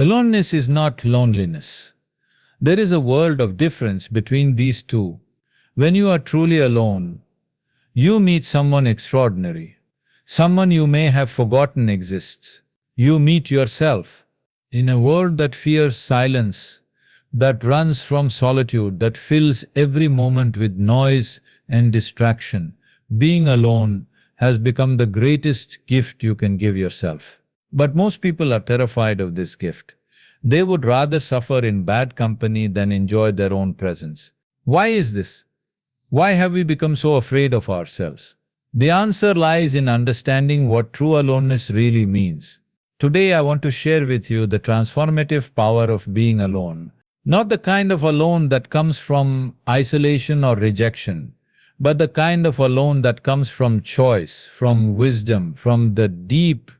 Aloneness is not loneliness. There is a world of difference between these two. When you are truly alone, you meet someone extraordinary, someone you may have forgotten exists. You meet yourself. In a world that fears silence, that runs from solitude, that fills every moment with noise and distraction, being alone has become the greatest gift you can give yourself. But most people are terrified of this gift. They would rather suffer in bad company than enjoy their own presence. Why is this? Why have we become so afraid of ourselves? The answer lies in understanding what true aloneness really means. Today I want to share with you the transformative power of being alone. Not the kind of alone that comes from isolation or rejection, but the kind of alone that comes from choice, from wisdom, from the deep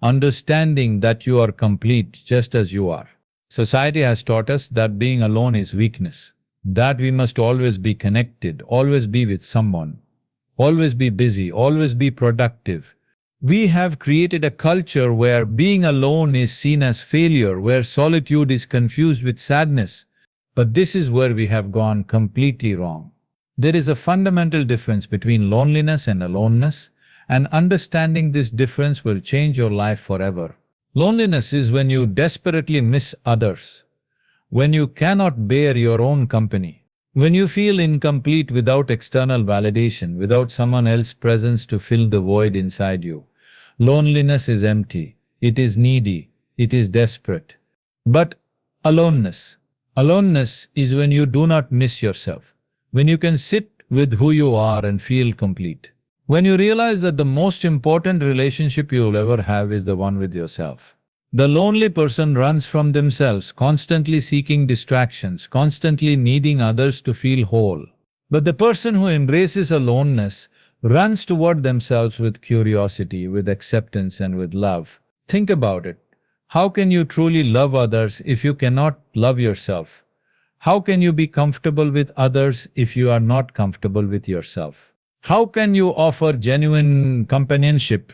understanding that you are complete just as you are. Society has taught us that being alone is weakness, that we must always be connected, always be with someone, always be busy, always be productive. We have created a culture where being alone is seen as failure, where solitude is confused with sadness. But this is where we have gone completely wrong. There is a fundamental difference between loneliness and aloneness, and understanding this difference will change your life forever. Loneliness is when you desperately miss others, when you cannot bear your own company, when you feel incomplete without external validation, without someone else's presence to fill the void inside you. Loneliness is empty, it is needy, it is desperate. But aloneness is when you do not miss yourself, when you can sit with who you are and feel complete. When you realize that the most important relationship you will ever have is the one with yourself. The lonely person runs from themselves, constantly seeking distractions, constantly needing others to feel whole. But the person who embraces aloneness runs toward themselves with curiosity, with acceptance and with love. Think about it. How can you truly love others if you cannot love yourself? How can you be comfortable with others if you are not comfortable with yourself? How can you offer genuine companionship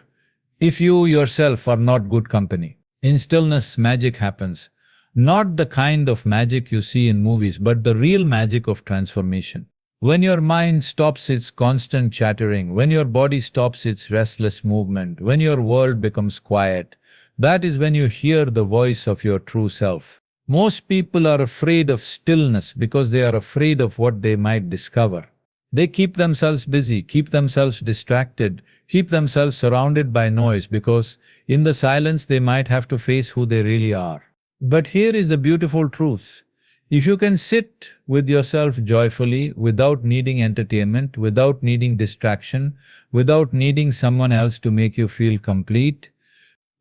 if you yourself are not good company? In stillness, magic happens. Not the kind of magic you see in movies, but the real magic of transformation. When your mind stops its constant chattering, when your body stops its restless movement, when your world becomes quiet, that is when you hear the voice of your true self. Most people are afraid of stillness because they are afraid of what they might discover. They keep themselves busy, keep themselves distracted, keep themselves surrounded by noise because in the silence they might have to face who they really are. But here is the beautiful truth. If you can sit with yourself joyfully, without needing entertainment, without needing distraction, without needing someone else to make you feel complete,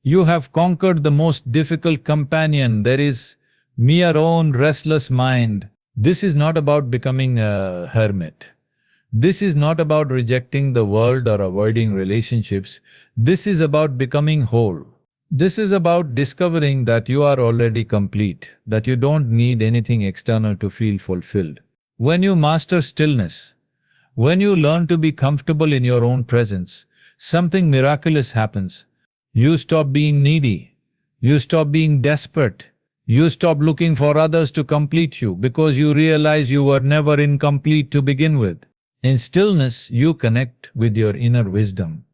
you have conquered the most difficult companion. There is your own restless mind. This is not about becoming a hermit. This is not about rejecting the world or avoiding relationships. This is about becoming whole. This is about discovering that you are already complete, that you don't need anything external to feel fulfilled. When you master stillness, when you learn to be comfortable in your own presence, something miraculous happens. You stop being needy. You stop being desperate. You stop looking for others to complete you because you realize you were never incomplete to begin with. In stillness, you connect with your inner wisdom.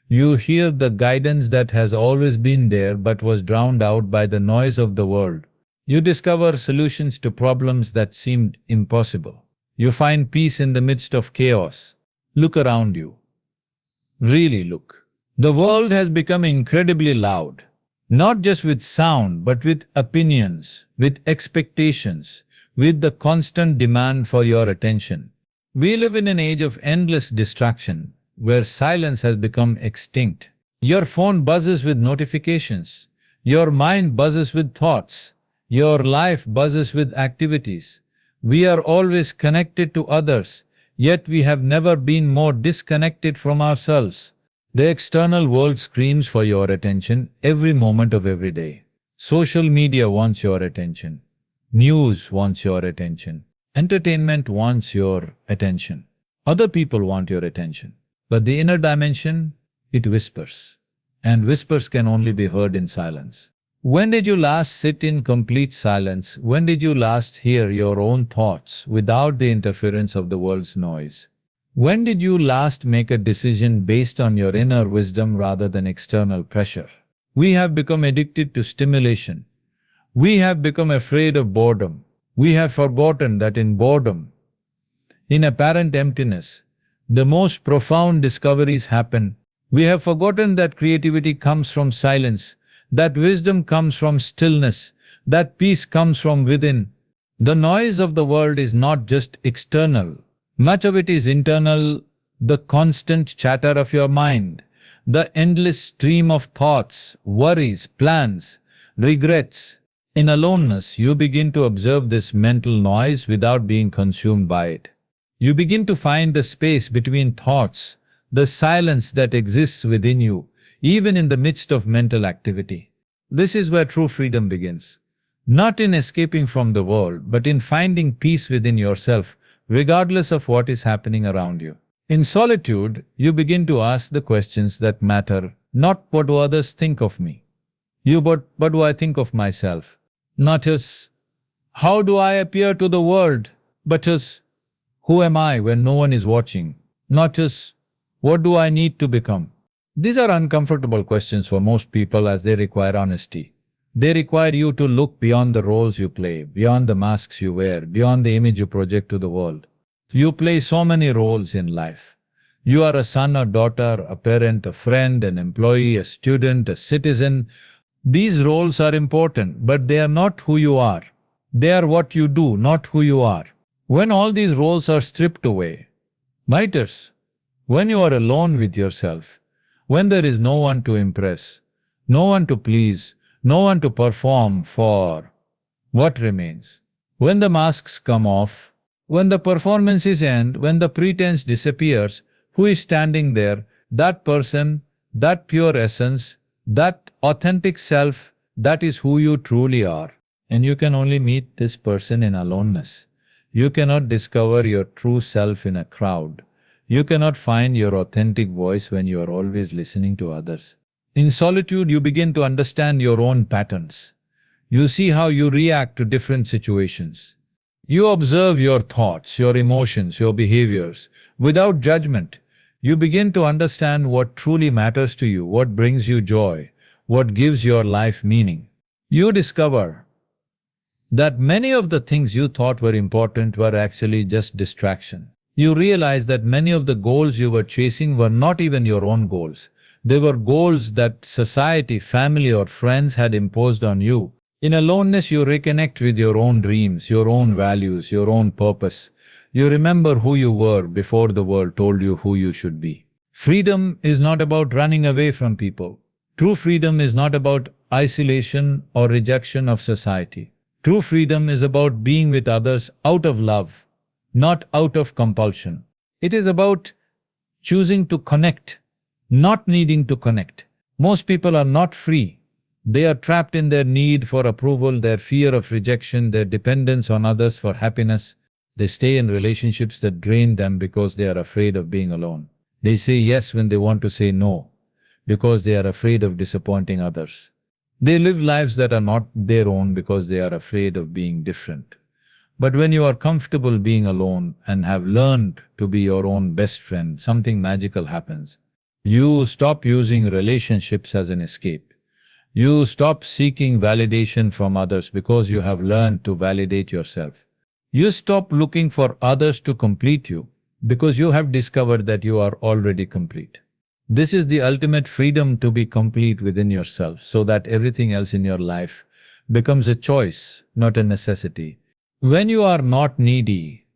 You hear the guidance that has always been there but was drowned out by the noise of the world. You discover solutions to problems that seemed impossible. You find peace in the midst of chaos. Look around you. Really look. The world has become incredibly loud, not just with sound, but with opinions, with expectations, with the constant demand for your attention. We live in an age of endless distraction, where silence has become extinct. Your phone buzzes with notifications. Your mind buzzes with thoughts. Your life buzzes with activities. We are always connected to others, yet we have never been more disconnected from ourselves. The external world screams for your attention every moment of every day. Social media wants your attention. News wants your attention. Entertainment wants your attention. Other people want your attention. But the inner dimension, it whispers. And whispers can only be heard in silence. When did you last sit in complete silence? When did you last hear your own thoughts without the interference of the world's noise? When did you last make a decision based on your inner wisdom rather than external pressure? We have become addicted to stimulation. We have become afraid of boredom. We have forgotten that in boredom, in apparent emptiness, the most profound discoveries happen. We have forgotten that creativity comes from silence, that wisdom comes from stillness, that peace comes from within. The noise of the world is not just external. Much of it is internal, the constant chatter of your mind, the endless stream of thoughts, worries, plans, regrets. In aloneness, you begin to observe this mental noise without being consumed by it. You begin to find the space between thoughts, the silence that exists within you, even in the midst of mental activity. This is where true freedom begins. Not in escaping from the world, but in finding peace within yourself, regardless of what is happening around you. In solitude, you begin to ask the questions that matter, not what do others think of me. But what do I think of myself? Not just, how do I appear to the world? But just, who am I when no one is watching? Not just, what do I need to become? These are uncomfortable questions for most people as they require honesty. They require you to look beyond the roles you play, beyond the masks you wear, beyond the image you project to the world. You play so many roles in life. You are a son or daughter, a parent, a friend, an employee, a student, a citizen. These roles are important, but they are not who you are. They are what you do, not who you are. When all these roles are stripped away, matters, when you are alone with yourself, when there is no one to impress, no one to please, no one to perform for, what remains? When the masks come off, when the performances end, when the pretense disappears, who is standing there? That person, that pure essence, that authentic self, that is who you truly are. And you can only meet this person in aloneness. You cannot discover your true self in a crowd. You cannot find your authentic voice when you are always listening to others. In solitude, you begin to understand your own patterns. You see how you react to different situations. You observe your thoughts, your emotions, your behaviors. Without judgment, you begin to understand what truly matters to you, what brings you joy, what gives your life meaning. You discover that many of the things you thought were important were actually just distraction. You realize that many of the goals you were chasing were not even your own goals. They were goals that society, family, or friends had imposed on you. In aloneness, you reconnect with your own dreams, your own values, your own purpose. You remember who you were before the world told you who you should be. Freedom is not about running away from people. True freedom is not about isolation or rejection of society. True freedom is about being with others out of love, not out of compulsion. It is about choosing to connect, not needing to connect. Most people are not free. They are trapped in their need for approval, their fear of rejection, their dependence on others for happiness. They stay in relationships that drain them because they are afraid of being alone. They say yes when they want to say no, because they are afraid of disappointing others. They live lives that are not their own because they are afraid of being different. But when you are comfortable being alone and have learned to be your own best friend, something magical happens. You stop using relationships as an escape. You stop seeking validation from others because you have learned to validate yourself. You stop looking for others to complete you because you have discovered that you are already complete. This is the ultimate freedom to be complete within yourself so that everything else in your life becomes a choice, not a necessity. When you are not needy,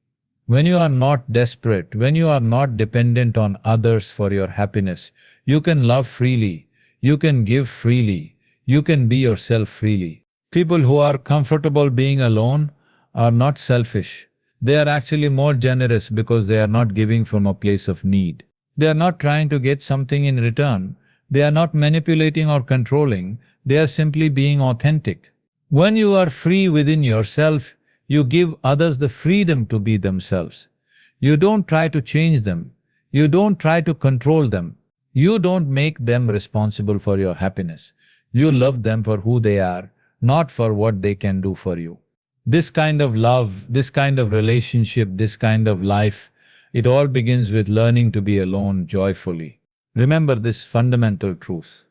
when you are not desperate, when you are not dependent on others for your happiness, you can love freely, you can give freely, you can be yourself freely. People who are comfortable being alone are not selfish. They are actually more generous because they are not giving from a place of need. They are not trying to get something in return. They are not manipulating or controlling. They are simply being authentic. When you are free within yourself, you give others the freedom to be themselves. You don't try to change them. You don't try to control them. You don't make them responsible for your happiness. You love them for who they are, not for what they can do for you. This kind of love, this kind of relationship, this kind of life, it all begins with learning to be alone joyfully. Remember this fundamental truth.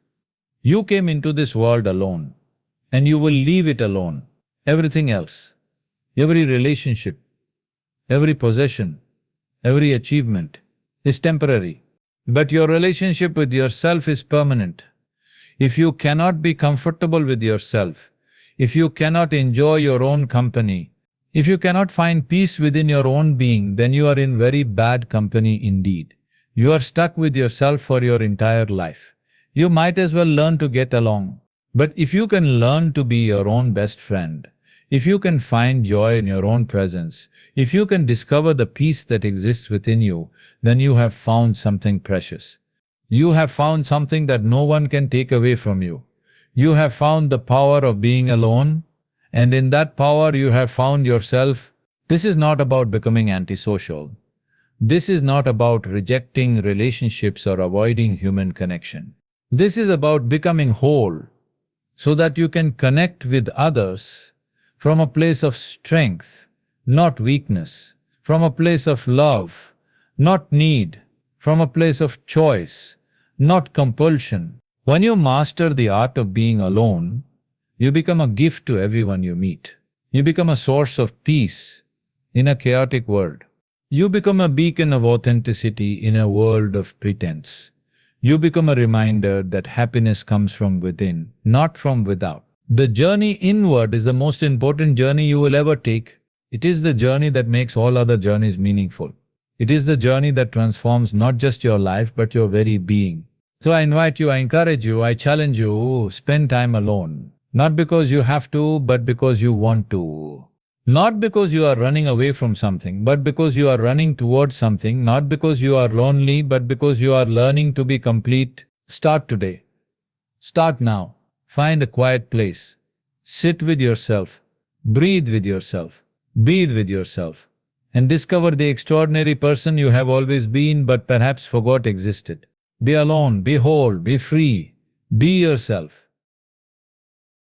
You came into this world alone, and you will leave it alone. Everything else, every relationship, every possession, every achievement is temporary. But your relationship with yourself is permanent. If you cannot be comfortable with yourself, if you cannot enjoy your own company, if you cannot find peace within your own being, then you are in very bad company indeed. You are stuck with yourself for your entire life. You might as well learn to get along. But if you can learn to be your own best friend, if you can find joy in your own presence, if you can discover the peace that exists within you, then you have found something precious. You have found something that no one can take away from you. You have found the power of being alone, and in that power you have found yourself. This is not about becoming antisocial. This is not about rejecting relationships or avoiding human connection. This is about becoming whole, so that you can connect with others from a place of strength, not weakness, from a place of love, not need, from a place of choice, not compulsion. When you master the art of being alone, you become a gift to everyone you meet. You become a source of peace in a chaotic world. You become a beacon of authenticity in a world of pretense. You become a reminder that happiness comes from within, not from without. The journey inward is the most important journey you will ever take. It is the journey that makes all other journeys meaningful. It is the journey that transforms not just your life but your very being. So I invite you, I encourage you, I challenge you, spend time alone. Not because you have to, but because you want to. Not because you are running away from something, but because you are running towards something. Not because you are lonely, but because you are learning to be complete. Start today. Start now. Find a quiet place. Sit with yourself. Breathe with yourself. Be with yourself. And discover the extraordinary person you have always been but perhaps forgot existed. Be alone, be whole, be free. Be yourself.